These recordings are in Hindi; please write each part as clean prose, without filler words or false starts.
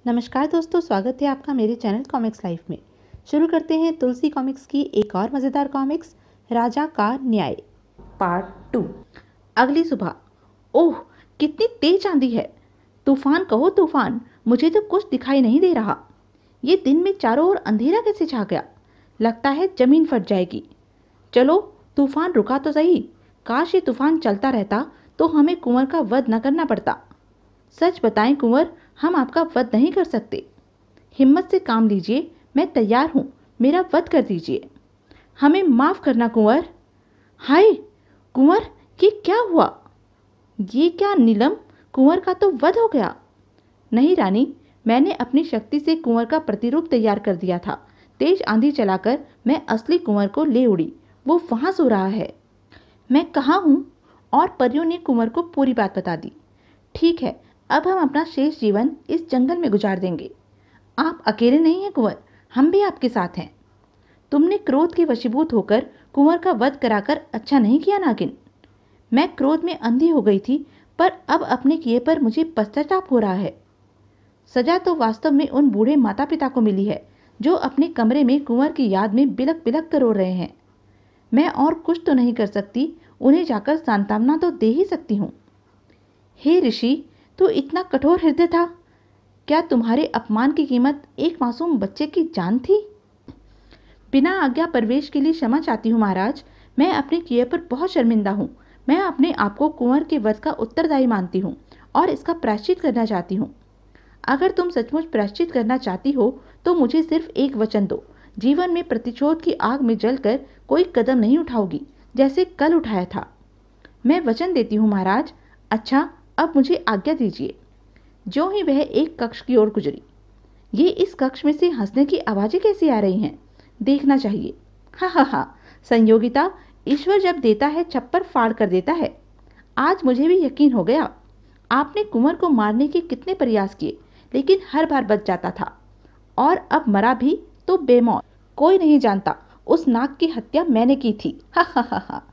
नमस्कार दोस्तों, स्वागत है आपका मेरे चैनल कॉमिक्स लाइफ में। शुरू करते हैं तुलसी कॉमिक्स की एक और मज़ेदार कॉमिक्स, राजा का न्याय पार्ट 2। अगली सुबह। ओह, कितनी तेज आंधी है। तूफान कहो तूफान, मुझे तो कुछ दिखाई नहीं दे रहा। ये दिन में चारों ओर अंधेरा कैसे छा गया। लगता है जमीन फट जाएगी। चलो, तूफान रुका तो सही। काश ये तूफान चलता रहता तो हमें कुंवर का वध न करना पड़ता। सच बताएं कुंवर, हम आपका वध नहीं कर सकते। हिम्मत से काम लीजिए, मैं तैयार हूँ, मेरा वध कर दीजिए। हमें माफ़ करना कुंवर। हाय कुंवर, ये क्या हुआ। ये क्या नीलम, कुंवर का तो वध हो गया। नहीं रानी, मैंने अपनी शक्ति से कुंवर का प्रतिरूप तैयार कर दिया था। तेज आंधी चलाकर मैं असली कुंवर को ले उड़ी। वो वहाँ सो रहा है। मैं कहाँ हूँ। और परियों ने कुंवर को पूरी बात बता दी। ठीक है, अब हम अपना शेष जीवन इस जंगल में गुजार देंगे। आप अकेले नहीं हैं कुंवर, हम भी आपके साथ हैं। तुमने क्रोध के वशीभूत होकर कुंवर का वध कराकर अच्छा नहीं किया नागिन। मैं क्रोध में अंधी हो गई थी, पर अब अपने किए पर मुझे पश्चाताप हो रहा है। सजा तो वास्तव में उन बूढ़े माता पिता को मिली है जो अपने कमरे में कुंवर की याद में बिलक बिलक कर रो रहे हैं। मैं और कुछ तो नहीं कर सकती, उन्हें जाकर सांत्वना तो दे ही सकती हूँ। हे ऋषि, तू इतना कठोर हृदय था। क्या तुम्हारे अपमान की कीमत एक मासूम बच्चे की जान थी। बिना आज्ञा प्रवेश के लिए क्षमा चाहती हूँ महाराज। मैं अपने किए पर बहुत शर्मिंदा हूँ। मैं अपने आप को कुंवर के वध का उत्तरदायी मानती हूँ और इसका प्रायश्चित करना चाहती हूँ। अगर तुम सचमुच प्रायश्चित करना चाहती हो तो मुझे सिर्फ एक वचन दो। जीवन में प्रतिशोध की आग में जलकर कोई कदम नहीं उठाओगी जैसे कल उठाया था। मैं वचन देती हूँ महाराज। अच्छा, अब मुझे आज्ञा दीजिए। जो ही वह एक कक्ष की ओर गुजरी। ये इस कक्ष में से हंसने की आवाजें कैसी आ रही हैं, देखना चाहिए। हा हा हा, संयोगिता, ईश्वर जब देता है छप्पर फाड़ कर देता है। आज मुझे भी यकीन हो गया। आपने कुंवर को मारने के कितने प्रयास किए, लेकिन हर बार बच जाता था। और अब मरा भी तो बेमौत। कोई नहीं जानता उस नाग की हत्या मैंने की थी। हा हा हा हा।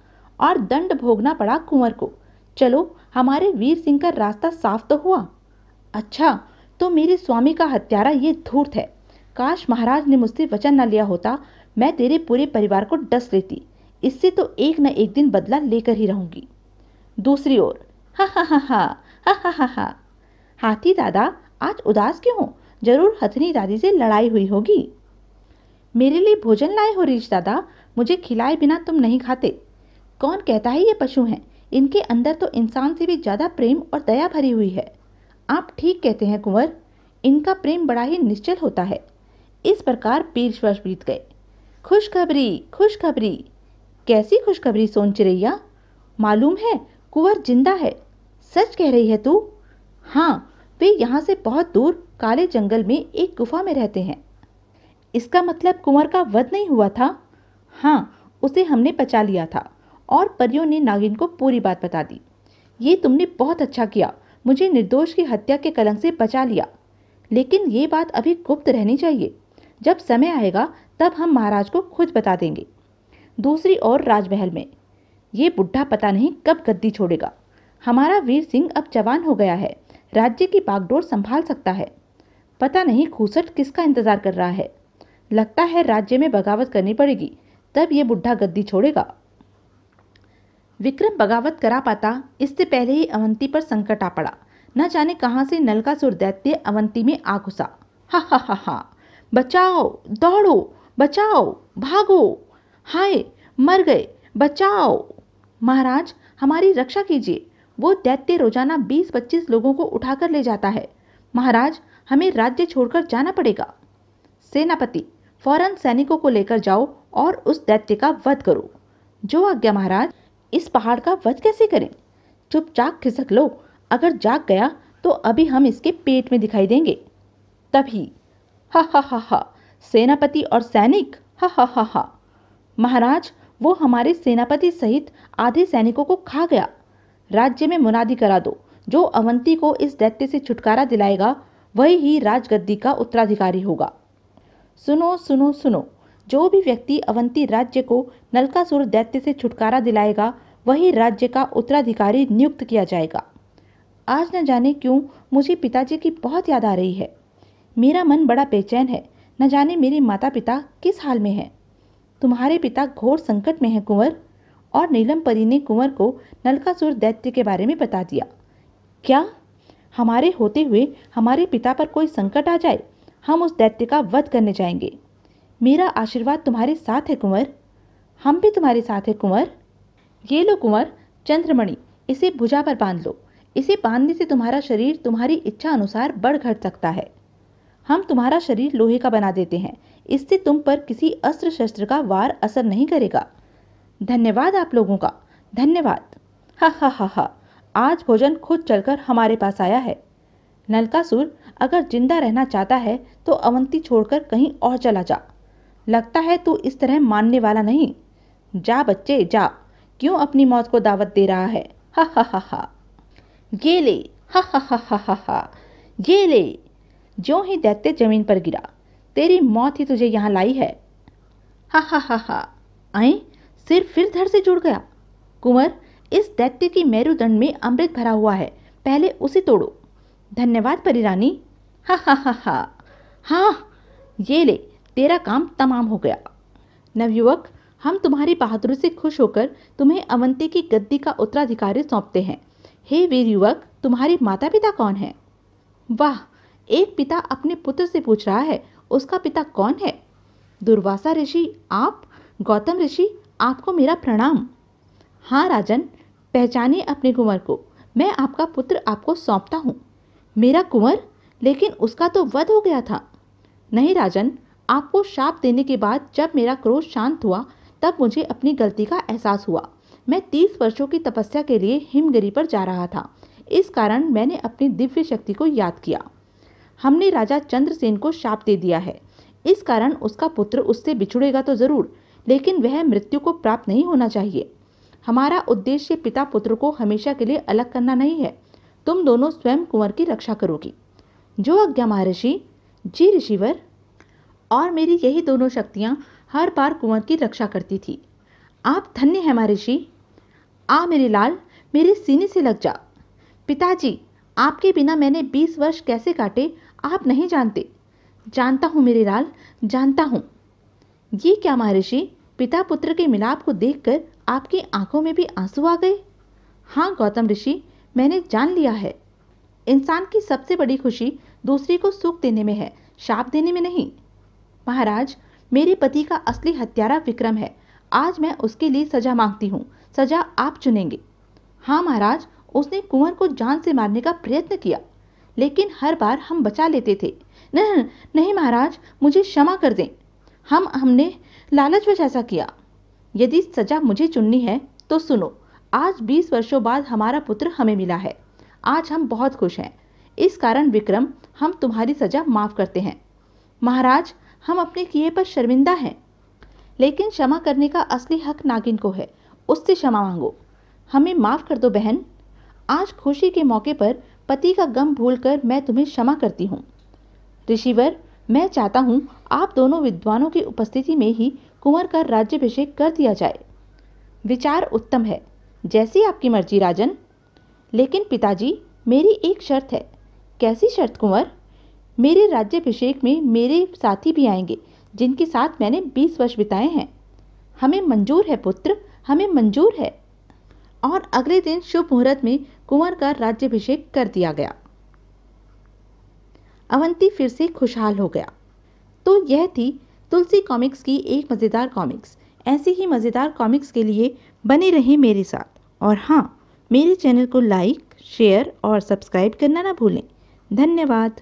और दंड भोगना पड़ा कुंवर को। चलो, हमारे वीर सिंह का रास्ता साफ तो हुआ। अच्छा, तो मेरे स्वामी का हत्यारा ये धूर्त है। काश महाराज ने मुझसे वचन न लिया होता, मैं तेरे पूरे परिवार को डस लेती। इससे तो एक न एक दिन बदला लेकर ही रहूंगी। दूसरी ओर। हा हा हा हा हा हा हा हा। हाथी दादा, आज उदास क्यों हो। जरूर हथनी दादी से लड़ाई हुई होगी। मेरे लिए भोजन लाए हो रीछ दादा। मुझे खिलाए बिना तुम नहीं खाते। कौन कहता है ये पशु हैं। इनके अंदर तो इंसान से भी ज्यादा प्रेम और दया भरी हुई है। आप ठीक कहते हैं कुंवर, इनका प्रेम बड़ा ही निश्चल होता है। इस प्रकार 20 वर्ष बीत गए। खुशखबरी, खुशखबरी। कैसी खुशखबरी सोन चिरैया। मालूम है, कुंवर जिंदा है। सच कह रही है तू। हाँ, वे यहाँ से बहुत दूर काले जंगल में एक गुफा में रहते हैं। इसका मतलब कुंवर का वध नहीं हुआ था। हाँ, उसे हमने बचा लिया था। और परियों ने नागिन को पूरी बात बता दी। ये तुमने बहुत अच्छा किया, मुझे निर्दोष की हत्या के कलंक से बचा लिया। लेकिन ये बात अभी गुप्त रहनी चाहिए। जब समय आएगा तब हम महाराज को खुद बता देंगे। दूसरी ओर राजमहल में। ये बुढ़ा पता नहीं कब गद्दी छोड़ेगा। हमारा वीर सिंह अब जवान हो गया है, राज्य की बागडोर संभाल सकता है। पता नहीं खूसट किसका इंतजार कर रहा है। लगता है राज्य में बगावत करनी पड़ेगी, तब ये बुढ़ा गद्दी छोड़ेगा। विक्रम बगावत करा पाता, इससे पहले ही अवंती पर संकट आ पड़ा। न जाने कहां से नलकासुर दैत्य अवंती में आ घुसा। हा हा हा हा। बचाओ, दौड़ो, बचाओ, भागो। हाय, मर गए, बचाओ। महाराज, हमारी रक्षा कीजिए। वो दैत्य रोजाना 20-25 लोगों को उठाकर ले जाता है। महाराज, हमें राज्य छोड़कर जाना पड़ेगा। सेनापति, फौरन सैनिकों को लेकर जाओ और उस दैत्य का वध करो। जो आज्ञा महाराज। इस पहाड़ का वध कैसे करें। चुपचाप खिसक लो, अगर जाग गया तो अभी हम इसके पेट में दिखाई देंगे। तभी। हा हा हा हा। सेनापति और सैनिक। हा हा हा हा। महाराज, वो हमारे सेनापति सहित आधे सैनिकों को खा गया। राज्य में मुनादी करा दो। जो अवंती को इस दैत्य से छुटकारा दिलाएगा वही ही राजगद्दी का उत्तराधिकारी होगा। सुनो सुनो सुनो। जो भी व्यक्ति अवंती राज्य को नलकासुर दैत्य से छुटकारा दिलाएगा वही राज्य का उत्तराधिकारी नियुक्त किया जाएगा। आज न जाने क्यों मुझे पिताजी की बहुत याद आ रही है। मेरा मन बड़ा बेचैन है, न जाने मेरे माता पिता किस हाल में हैं। तुम्हारे पिता घोर संकट में हैं कुंवर। और नीलम परी ने कुंवर को नलकासुर दैत्य के बारे में बता दिया। क्या? हमारे होते हुए हमारे पिता पर कोई संकट आ जाए, हम उस दैत्य का वध करने जाएंगे। मेरा आशीर्वाद तुम्हारे साथ है कुंवर। हम भी तुम्हारे साथ है कुंवर। ये लो कुंवर, चंद्रमणि, इसे भुजा पर बांध लो। इसे बांधने से तुम्हारा शरीर तुम्हारी इच्छा अनुसार बढ़ घट सकता है। हम तुम्हारा शरीर लोहे का बना देते हैं, इससे तुम पर किसी अस्त्र शस्त्र का वार असर नहीं करेगा। धन्यवाद आप लोगों का, धन्यवाद। हा हा हा हा, आज भोजन खुद चलकर हमारे पास आया है। नलकासुर अगर जिंदा रहना चाहता है तो अवंती छोड़कर कहीं और चला जा। लगता है तू इस तरह मानने वाला नहीं। जा बच्चे जा, क्यों अपनी मौत को दावत दे रहा है? हा हा हा हा। ये ले, हा हा हा हा हा हा, ये ले। ज्यों ही दैत्य जमीन पर गिरा, तेरी मौत ही तुझे यहाँ लाई है। हा हा हा हा। आए, सिर फिर धड़ से जुड़ गया। कुंवर, इस दैत्य की मेरुदंड में अमृत भरा हुआ है, पहले उसे तोड़ो। धन्यवाद परिरानी। हा हा हा हा। हाँ, ये ले, तेरा काम तमाम हो गया। नवयुवक, हम तुम्हारी बहादुरी से खुश होकर तुम्हें अवंती की गद्दी का उत्तराधिकारी सौंपते हैं। हे वीर युवक, तुम्हारे माता पिता कौन हैं? वाह, एक पिता अपने पुत्र से पूछ रहा है, उसका पिता कौन है? दुर्वासा ऋषि आप? गौतम ऋषि, आपको मेरा प्रणाम। हाँ राजन, पहचानिए अपने कुंवर को, मैं आपका पुत्र आपको सौंपता हूँ। मेरा कुंवर? लेकिन उसका तो वध हो गया था। नहीं राजन, आपको शाप देने के बाद जब मेरा क्रोध शांत हुआ तब मुझे अपनी गलती का एहसास हुआ। मैं 30 वर्षों की तपस्या के लिए हिमगिरी पर जा रहा था, इस कारण मैंने अपनी दिव्य शक्ति को याद किया। हमने राजा चंद्रसेन को शाप दे दिया है, इस कारण उसका पुत्र उससे बिछुड़ेगा तो जरूर, लेकिन वह मृत्यु को प्राप्त नहीं होना चाहिए। हमारा उद्देश्य पिता पुत्र को हमेशा के लिए अलग करना नहीं है। तुम दोनों स्वयं कुंवर की रक्षा करोगी। जो आज्ञा महर्षि। जी ऋषिवर। और मेरी यही दोनों शक्तियां हर बार कुंवर की रक्षा करती थी। आप धन्य हैं महर्षि। आ मेरे लाल, मेरे सीने से लग जा। पिताजी, आपके बिना मैंने 20 वर्ष कैसे काटे आप नहीं जानते। जानता हूँ मेरे लाल, जानता हूँ। ये क्या महर्षि, पिता पुत्र के मिलाप को देखकर आपकी आंखों में भी आंसू आ गए? हाँ गौतम ऋषि, मैंने जान लिया है। इंसान की सबसे बड़ी खुशी दूसरे को सुख देने में है, शाप देने में नहीं। महाराज, मेरे पति का असली हत्यारा विक्रम है। आज मैं उसके लिए सजा मांगती हूँ। सजा आप चुनेंगे। हाँ महाराज, उसने कुंवर को जान से मारने का प्रयत्न किया, लेकिन हर बार हम बचा लेते थे। नहीं नहीं महाराज, मुझे क्षमा कर दें। हमने लालचवश ऐसा किया। यदि सजा मुझे चुननी है तो सुनो, आज 20 वर्षों बाद हमारा पुत्र हमें मिला है। आज हम बहुत खुश हैं। इस कारण विक्रम, हम तुम्हारी सजा माफ करते हैं। महाराज, हम अपने किए पर शर्मिंदा हैं, लेकिन क्षमा करने का असली हक नागिन को है, उससे क्षमा मांगो। हमें माफ कर दो बहन। आज खुशी के मौके पर पति का गम भूलकर मैं तुम्हें क्षमा करती हूँ। ऋषिवर, मैं चाहता हूँ आप दोनों विद्वानों की उपस्थिति में ही कुंवर का राज्याभिषेक कर दिया जाए। विचार उत्तम है, जैसी आपकी मर्जी राजन। लेकिन पिताजी, मेरी एक शर्त है। कैसी शर्त कुंवर? मेरे राज्याभिषेक में मेरे साथी भी आएंगे, जिनके साथ मैंने 20 वर्ष बिताए हैं। हमें मंजूर है पुत्र, हमें मंजूर है। और अगले दिन शुभ मुहूर्त में कुंवर का राज्याभिषेक कर दिया गया। अवंती फिर से खुशहाल हो गया। तो यह थी तुलसी कॉमिक्स की एक मज़ेदार कॉमिक्स। ऐसी ही मज़ेदार कॉमिक्स के लिए बने रहें मेरे साथ। और हाँ, मेरे चैनल को लाइक, शेयर और सब्सक्राइब करना ना भूलें। धन्यवाद।